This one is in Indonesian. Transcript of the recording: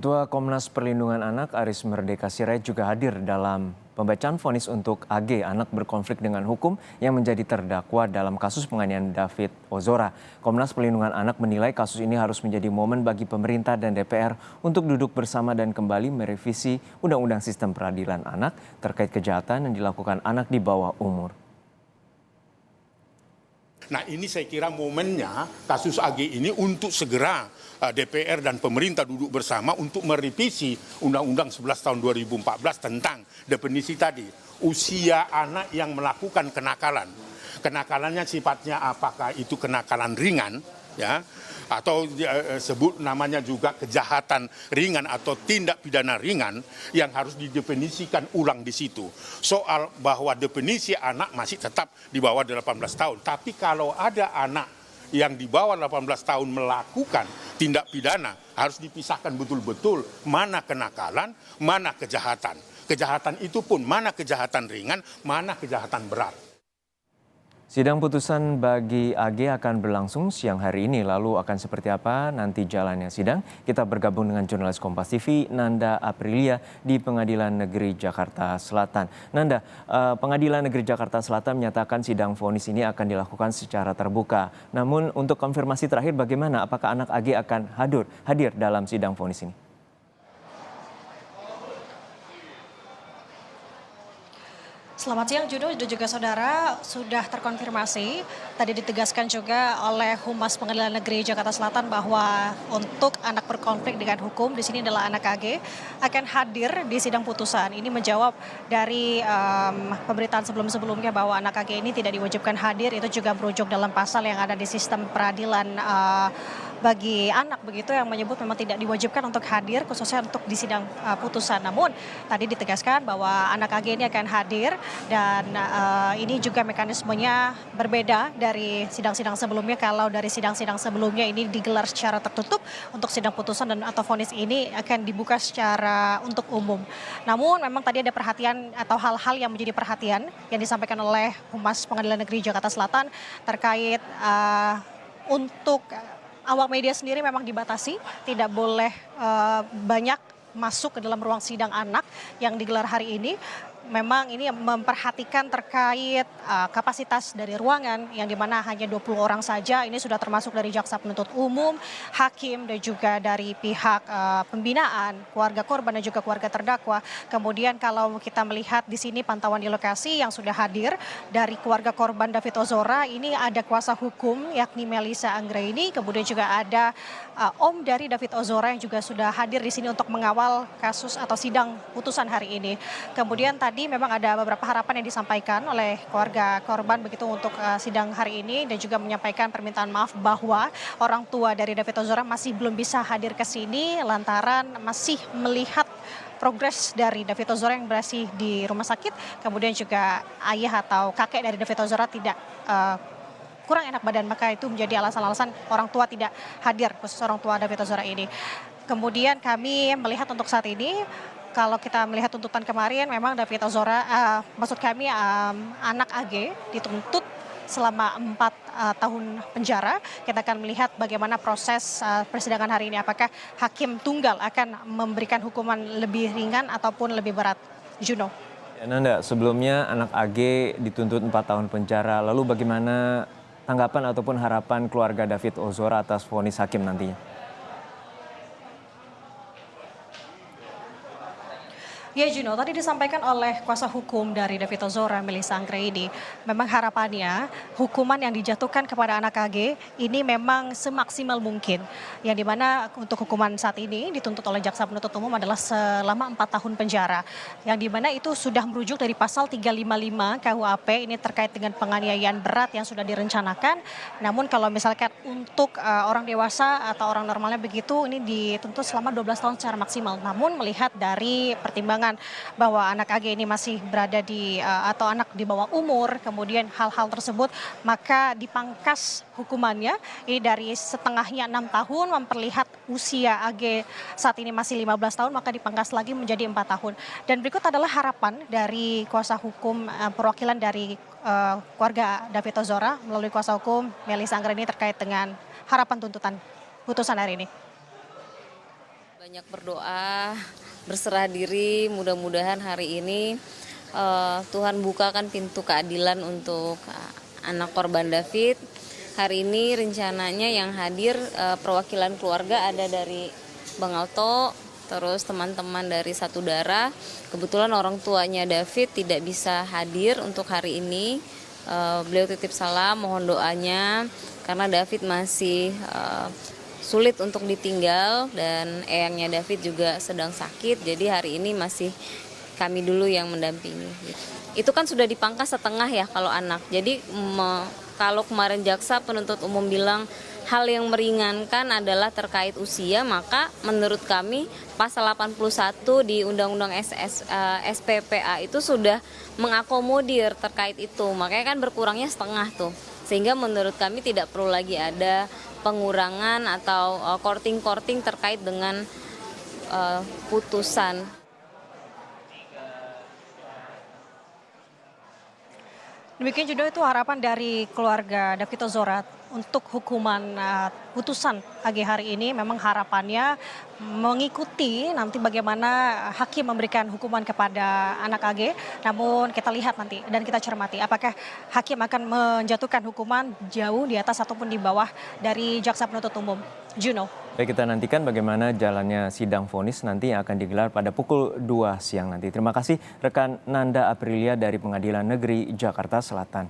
Ketua Komnas Perlindungan Anak Aris Merdeka Sirait juga hadir dalam pembacaan vonis untuk AG, anak berkonflik dengan hukum yang menjadi terdakwa dalam kasus penganiayaan David Ozora. Komnas Perlindungan Anak menilai kasus ini harus menjadi momen bagi pemerintah dan DPR untuk duduk bersama dan kembali merevisi Undang-Undang Sistem Peradilan Anak terkait kejahatan yang dilakukan anak di bawah umur. Nah, ini saya kira momennya kasus AG ini untuk segera DPR dan pemerintah duduk bersama untuk merevisi Undang-Undang 11 tahun 2014 tentang definisi tadi, usia anak yang melakukan kenakalan. Kenakalannya sifatnya apakah itu kenakalan ringan, ya, atau sebut namanya juga kejahatan ringan atau tindak pidana ringan yang harus didefinisikan ulang di situ. Soal bahwa definisi anak masih tetap di bawah 18 tahun. Tapi kalau ada anak yang di bawah 18 tahun melakukan tindak pidana, harus dipisahkan betul-betul mana kenakalan, mana kejahatan. Kejahatan itu pun mana kejahatan ringan, mana kejahatan berat. Sidang putusan bagi AG akan berlangsung siang hari ini. Lalu akan seperti apa nanti jalannya sidang? Kita bergabung dengan jurnalis Kompas TV Nanda Aprilia di Pengadilan Negeri Jakarta Selatan. Nanda, Pengadilan Negeri Jakarta Selatan menyatakan sidang vonis ini akan dilakukan secara terbuka. Namun untuk konfirmasi terakhir bagaimana? Apakah anak AG akan hadir dalam sidang vonis ini? Selamat siang Juno dan juga saudara, sudah terkonfirmasi tadi ditegaskan juga oleh Humas Pengadilan Negeri Jakarta Selatan bahwa untuk anak berkonflik dengan hukum di sini adalah anak AG akan hadir di sidang putusan. Ini menjawab dari pemberitaan sebelum-sebelumnya bahwa anak AG ini tidak diwajibkan hadir, itu juga merujuk dalam pasal yang ada di sistem peradilan bagi anak begitu yang menyebut memang tidak diwajibkan untuk hadir khususnya untuk di sidang putusan. Namun tadi ditegaskan bahwa anak AG ini akan hadir dan ini juga mekanismenya berbeda dari sidang-sidang sebelumnya. Kalau dari sidang-sidang sebelumnya ini digelar secara tertutup, untuk sidang putusan dan atau vonis ini akan dibuka secara untuk umum. Namun memang tadi ada perhatian atau hal-hal yang menjadi perhatian yang disampaikan oleh Humas Pengadilan Negeri Jakarta Selatan terkait untuk awak media sendiri memang dibatasi, tidak boleh banyak masuk ke dalam ruang sidang anak yang digelar hari ini. Memang ini memperhatikan terkait kapasitas dari ruangan yang dimana hanya 20 orang saja. Ini sudah termasuk dari jaksa penuntut umum, hakim dan juga dari pihak pembinaan, keluarga korban dan juga keluarga terdakwa. Kemudian kalau kita melihat di sini pantauan di lokasi yang sudah hadir dari keluarga korban David Ozora, ini ada kuasa hukum yakni Melissa Anggraini, kemudian juga ada om dari David Ozora yang juga sudah hadir di sini untuk mengawal kasus atau sidang putusan hari ini. Kemudian tadi memang ada beberapa harapan yang disampaikan oleh keluarga korban begitu untuk sidang hari ini dan juga menyampaikan permintaan maaf bahwa orang tua dari David Ozora masih belum bisa hadir ke sini lantaran masih melihat progres dari David Ozora yang berhasil di rumah sakit. Kemudian juga ayah atau kakek dari David Ozora tidak kurang enak badan, maka itu menjadi alasan-alasan orang tua tidak hadir, khusus orang tua David Ozora ini. Kemudian kami melihat untuk saat ini, kalau kita melihat tuntutan kemarin, memang David Ozora, maksud kami anak AG dituntut selama 4 tahun penjara. Kita akan melihat bagaimana proses persidangan hari ini. Apakah hakim tunggal akan memberikan hukuman lebih ringan ataupun lebih berat? Juno. Ya, Nanda, sebelumnya anak AG dituntut 4 tahun penjara. Lalu bagaimana tanggapan ataupun harapan keluarga David Ozora atas vonis hakim nantinya? Ya Juno, tadi disampaikan oleh kuasa hukum dari David Ozora, Melissa Anggraini, memang harapannya hukuman yang dijatuhkan kepada anak AG ini memang semaksimal mungkin. Yang dimana untuk hukuman saat ini dituntut oleh jaksa penuntut umum adalah selama 4 tahun penjara. Yang dimana itu sudah merujuk dari pasal 355 KUHP, ini terkait dengan penganiayaan berat yang sudah direncanakan. Namun kalau misalkan untuk orang dewasa atau orang normalnya begitu, ini dituntut selama 12 tahun secara maksimal. Namun melihat dari pertimbangan bahwa anak AG ini masih berada di atau anak di bawah umur, kemudian hal-hal tersebut maka dipangkas hukumannya ini dari setengahnya 6 tahun, memperlihat usia AG saat ini masih 15 tahun, maka dipangkas lagi menjadi 4 tahun. Dan berikut adalah harapan dari kuasa hukum perwakilan dari keluarga David Ozora melalui kuasa hukum Melissa Anggraini terkait dengan harapan tuntutan putusan hari ini. Banyak berdoa, berserah diri, mudah-mudahan hari ini Tuhan bukakan pintu keadilan untuk anak korban David. Hari ini rencananya yang hadir perwakilan keluarga ada dari Bang Alto, terus teman-teman dari Satu Darah. Kebetulan orang tuanya David tidak bisa hadir untuk hari ini. Beliau titip salam, mohon doanya karena David masih sulit untuk ditinggal dan eyangnya David juga sedang sakit, jadi hari ini masih kami dulu yang mendampingi. Itu kan sudah dipangkas setengah ya kalau anak. Jadi kalau kemarin jaksa penuntut umum bilang hal yang meringankan adalah terkait usia, maka menurut kami pasal 81 di Undang-Undang SPPA itu sudah mengakomodir terkait itu. Makanya kan berkurangnya setengah tuh. Sehingga menurut kami tidak perlu lagi ada pengurangan atau korting-korting terkait dengan putusan. Demikian juga itu harapan dari keluarga David Ozora untuk hukuman putusan pagi hari ini. Memang harapannya mengikuti nanti bagaimana hakim memberikan hukuman kepada anak AG. Namun kita lihat nanti dan kita cermati apakah hakim akan menjatuhkan hukuman jauh di atas ataupun di bawah dari jaksa penuntut umum. Juno. Baik, kita nantikan bagaimana jalannya sidang vonis nanti yang akan digelar pada pukul 2 siang nanti. Terima kasih rekan Nanda Aprilia dari Pengadilan Negeri Jakarta Selatan.